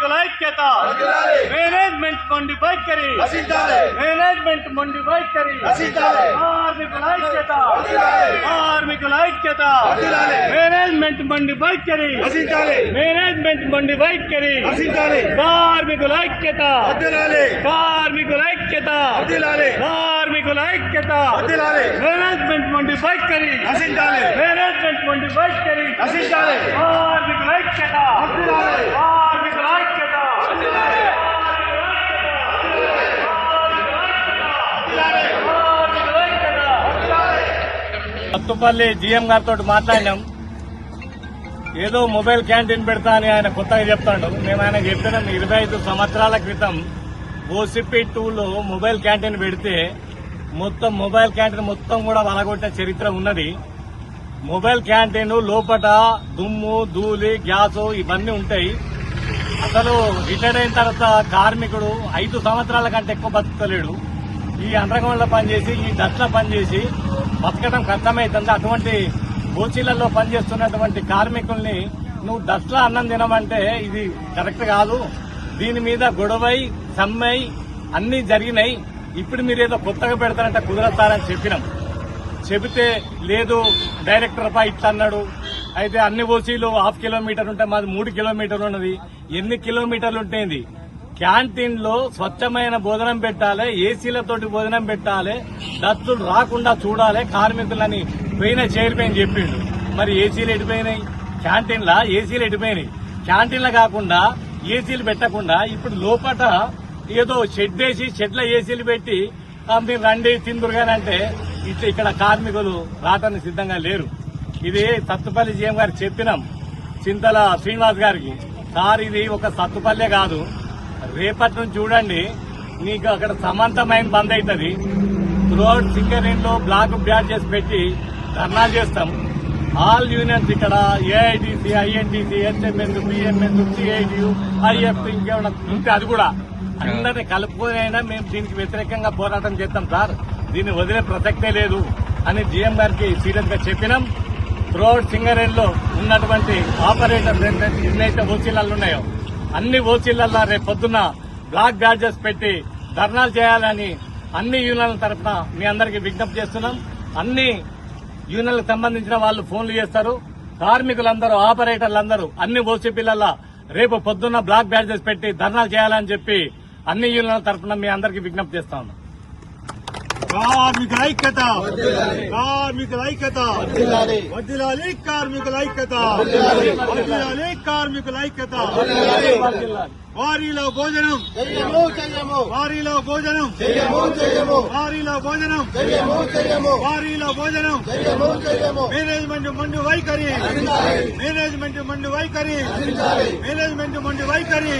కార్మికుల ఐక్యత మేనేజ్మెంట్ మొండి వైఖరి మేనేజ్మెంట్ మొండి వైఖరి కార్మికుల ఐక్యత కార్మికుల ఐక్యత మేనేజ్మెంట్ మొండి వైఖరి మేనేజ్మెంట్ మొండి వైఖరి కార్మికుల ఐక్యత కార్మికుల ఐక్యత కార్మికుల ఐక్యత మేనేజ్మెంట్ మొండి వైఖరి మేనేజ్మెంట్ మొండి వైఖరి కార్మికుల ఐక్యత కార్మికుల ఐక్యత సత్తుపల్లి జీఎం గారితో మాట్లాడినాం. ఏదో మొబైల్ క్యాంటీన్ పెడతా అని ఆయన కొత్తగా చెప్తాడు. మేము ఆయన చెప్పినాం 25 సంవత్సరాల క్రితం ఓసిపి 2లో మొబైల్ క్యాంటీన్ పెడితే మొత్తం మొబైల్ క్యాంటీన్ మొత్తం కూడా వలగొట్టిన చరిత్ర ఉన్నది. మొబైల్ క్యాంటీన్ లోపల దుమ్ము ధూళి గ్యాసు ఇవన్నీ ఉంటాయి. అసలు రిటైర్డ్ అయిన తర్వాత కార్మికుడు 5 సంవత్సరాల కంటే ఎక్కువ బతకలేడు. ఈ అండర్గ్రౌండ్ లో పనిచేసి ఈ డస్ట్ లో పనిచేసి బతకడం కష్టమవుతుంది. అటువంటి బోచీలలో పనిచేస్తున్నటువంటి కార్మికుల్ని నువ్వు డస్ట్ లో అన్నం తినమంటే ఇది కరెక్ట్ కాదు. దీని మీద గొడవై సమ్మై అన్ని జరిగినాయి. ఇప్పుడు మీరేదో కొత్తగా పెడతారంటే కుదరతారని చెప్పినాం. చెబితే లేదు డైరెక్టర్ పై ఇట్లా అన్నాడు. అయితే అన్ని ఓసీలు 1/2 కిలోమీటర్ ఉంటే మాది 3 కిలోమీటర్లు ఉన్నది. ఎన్ని కిలోమీటర్లు ఉంటుంది? క్యాంటీన్ లో స్వచ్ఛమైన భోజనం పెట్టాలి, ఏసీలతోటి భోజనం పెట్టాలి, డస్టులు రాకుండా చూడాలి కార్మికులని పోయిన చైర్మన్ చెప్పిండు. మరి ఏసీలు ఎడిపోయినాయి, క్యాంటీన్ల ఏసీలు ఎడిపోయినాయి. క్యాంటీన్ల కాకుండా ఏసీలు పెట్టకుండా ఇప్పుడు లోపల ఏదో షెడ్ వేసి షెడ్ల ఏసీలు పెట్టి మీరు రండి తిందురుగానంటే ఇక్కడ కార్మికులు రావటానికి సిద్ధంగా లేరు. ఇది సత్తుపల్లి జీఎం గారికి చెప్పినాం, చింతల శ్రీనివాస్ గారికి. సార్ ఇది ఒక సత్తుపల్లే కాదు, రేపటి నుంచి చూడండి మీకు అక్కడ సమంతమైన బంద్ అవుతుంది. త్రూఅవుట్ సింగరేణి లో బ్లాక్ బ్యాడ్జెస్ పెట్టి ధర్నాలు చేస్తాం. ఆల్ యూనియన్స్ ఇక్కడ AITC, INTUC, HMS, BMS, CITU, if ఇంకేమైనా ఉంటే అది కూడా అందరినీ కలుపుకునైనా మేము దీనికి వ్యతిరేకంగా పోరాటం చేస్తాం సార్. దీన్ని వదిలే ప్రసక్తే లేదు అని జీఎం గారికి సీరియస్ గా చెప్పినాం. త్రూఅవుట్ సింగరేణిలో ఉన్నటువంటి ఆపరేటర్స్ ఎన్నైతే ఓసీలలో ఉన్నాయో అన్ని ఓసీలలో రేపు పొద్దున్న బ్లాక్ బ్యాడ్జెస్ పెట్టి ధర్నాలు చేయాలని అన్ని యూనియన్ల తరఫున మీ అందరికీ విజ్ఞప్తి చేస్తున్నాం. అన్ని యూనియన్లకు సంబంధించిన వాళ్ళు ఫోన్లు చేస్తారు. కార్మికులందరూ ఆపరేటర్లందరూ అన్ని ఓసీపీలలో రేపు పొద్దున్న బ్లాక్ బ్యాడ్జెస్ పెట్టి ధర్నాలు చేయాలని చెప్పి అన్ని యూనియన్ల తరఫున మీ అందరికీ విజ్ఞప్తి చేస్తా ఉన్నాం. కార్మికుల ఐక్యత కార్మికుల ఐక్యత వదిలాలి కార్మికుల ఐక్యత వదిలాలి కార్మికుల ఐక్యత వారిలో భోజనం వారిలో భోజనం వారిలో భోజనం వారిలో భోజనం మేనేజ్మెంట్ మొండి వైఖరి మేనేజ్మెంట్ మొండి వైఖరి మేనేజ్మెంట్ మొండి వైఖరి